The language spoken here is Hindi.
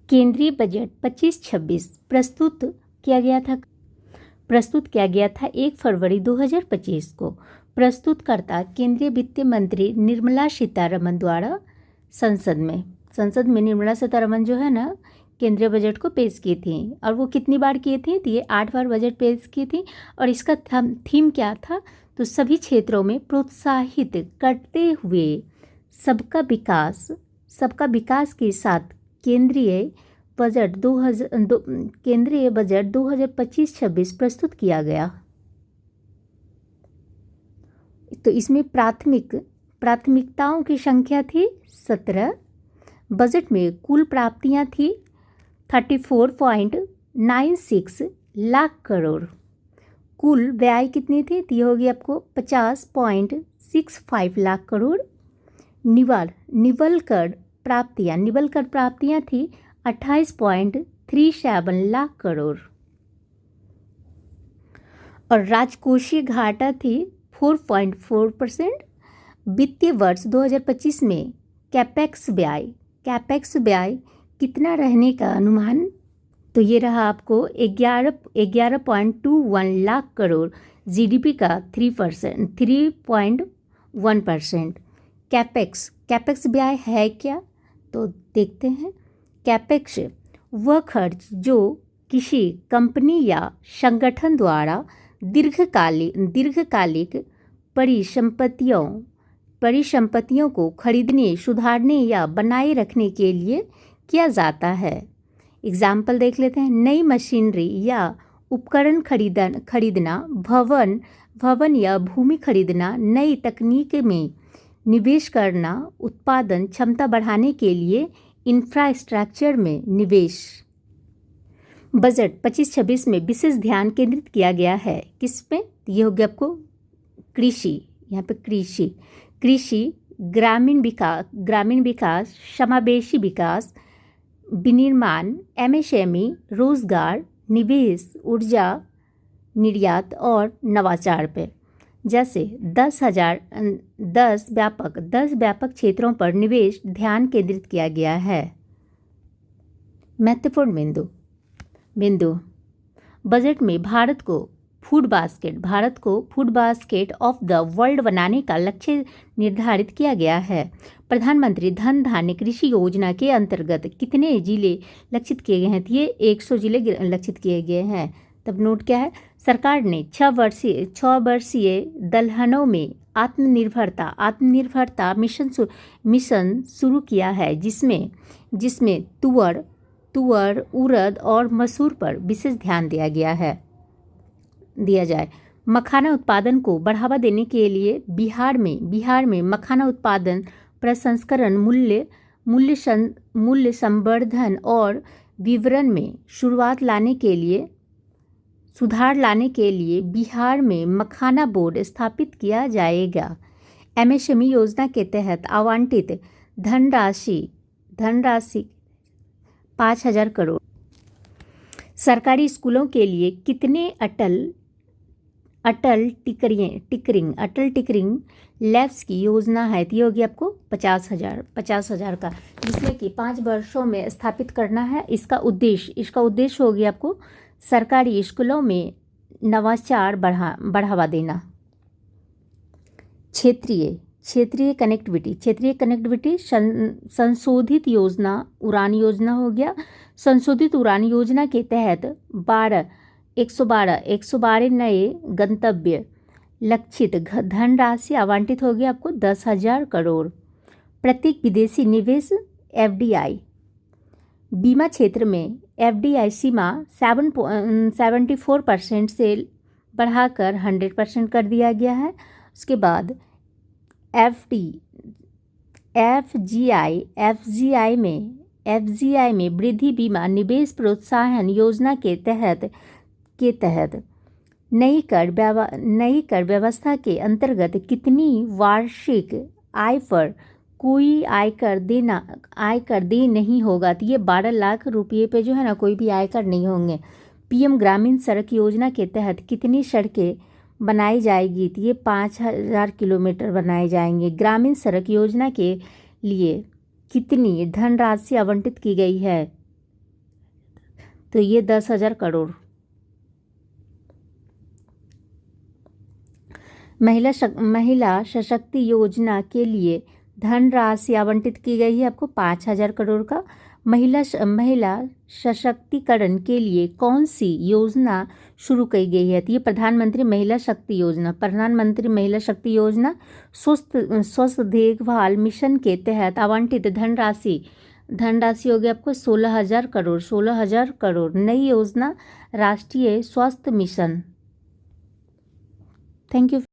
केंद्रीय बजट 25-26 प्रस्तुत किया गया था 1 फरवरी 2025 को। प्रस्तुतकर्ता केंद्रीय वित्त मंत्री निर्मला सीतारमण द्वारा संसद में निर्मला सीतारमण जो है ना केंद्रीय बजट को पेश की थी। और वो कितनी बार किए थे? तो ये 8 बार बजट पेश की थी। और इसका थीम क्या था? तो सभी क्षेत्रों में प्रोत्साहित करते हुए सबका विकास के साथ केंद्रीय बजट 2025-26 प्रस्तुत किया गया। तो इसमें प्राथमिकताओं की संख्या थी 17। बजट में कुल प्राप्तियां थी 34.96 लाख करोड़। कुल व्यय कितनी थी? तो ये होगी आपको 50.65 लाख करोड़। निवल कर प्राप्तियां थी 28.37 लाख करोड़। और राजकोषीय घाटा थी 4.4%। वित्तीय वर्ष 2025 में कैपेक्स व्यय कितना रहने का अनुमान? तो ये रहा आपको 11.21 लाख करोड़, जीडीपी का 3.1%। कैपेक्स व्यय है क्या? तो देखते हैं। कैपेक्स वह खर्च जो किसी कंपनी या संगठन द्वारा दीर्घकालिक परिसंपत्तियों को खरीदने, सुधारने या बनाए रखने के लिए किया जाता है। एग्जाम्पल देख लेते हैं। नई मशीनरी या उपकरण खरीदना, भवन या भूमि खरीदना, नई तकनीक में निवेश करना, उत्पादन क्षमता बढ़ाने के लिए इंफ्रास्ट्रक्चर में निवेश। बजट 25-26 में विशेष ध्यान केंद्रित किया गया है किस पे? ये हो गया आपको कृषि। यहाँ पे कृषि, ग्रामीण विकास, समावेशी विकास, विनिर्माण, एमएसएमई, रोजगार, निवेश, ऊर्जा, निर्यात और नवाचार पे। जैसे 10 व्यापक क्षेत्रों पर निवेश ध्यान केंद्रित किया गया है। महत्वपूर्ण बिंदु बजट में भारत को food basket of the world बनाने का लक्ष्य निर्धारित किया गया है। प्रधानमंत्री धन धान्य कृषि योजना के अंतर्गत कितने जिले लक्षित किए गए हैं? तो ये 100 जिले लक्षित किए गए हैं। तब नोट क्या है? सरकार ने 6 वर्षीय दलहनों में आत्मनिर्भरता मिशन शुरू किया है, जिसमें तुअर, उड़द और मसूर पर विशेष ध्यान दिया जाए। मखाना उत्पादन को बढ़ावा देने के लिए बिहार में मखाना उत्पादन, प्रसंस्करण, मूल्य संवर्धन और वितरण में सुधार लाने के लिए बिहार में मखाना बोर्ड स्थापित किया जाएगा। एमएसएमई योजना के तहत आवंटित धनराशि 5,000 करोड़। सरकारी स्कूलों के लिए कितने अटल टिकरिंग लैब्स की योजना है? तो ये होगी आपको 50,000 का, जिसमें कि 5 वर्षों में स्थापित करना है। इसका उद्देश्य होगी आपको सरकारी स्कूलों में नवाचार बढ़ावा देना। क्षेत्रीय कनेक्टिविटी संशोधित उड़ान योजना हो गया। संशोधित उड़ान योजना के तहत 112 नए गंतव्य लक्षित धनराशि आवंटित होगी आपको 10,000 करोड़। प्रत्येक विदेशी निवेश एफडीआई, बीमा क्षेत्र में एफडीआई सीमा 74% से बढ़ाकर 100% कर दिया गया है। उसके बाद एफजीआई में वृद्धि बीमा निवेश प्रोत्साहन योजना के तहत नई कर व्यवस्था के अंतर्गत कितनी वार्षिक आय पर कोई आयकर दे नहीं होगा? तो ये 12 लाख रुपये पे जो है ना कोई भी आयकर नहीं होंगे। पीएम ग्रामीण सड़क योजना के तहत कितनी सड़कें बनाई जाएगी? तो ये 5,000 किलोमीटर बनाए जाएंगे। ग्रामीण सड़क योजना के लिए कितनी धनराशि आवंटित की गई है? तो ये 10,000 करोड़। महिला सशक्ति योजना के लिए धनराशि आवंटित की गई है आपको 5,000 करोड़ का। महिला सशक्तिकरण के लिए कौन सी योजना शुरू की गई है? तो ये प्रधानमंत्री महिला शक्ति योजना। प्रधानमंत्री महिला शक्ति योजना स्वस्थ देखभाल मिशन के तहत आवंटित धनराशि हो गई आपको 16,000 करोड़। 16,000 करोड़। नई योजना राष्ट्रीय स्वास्थ्य मिशन। Thank you.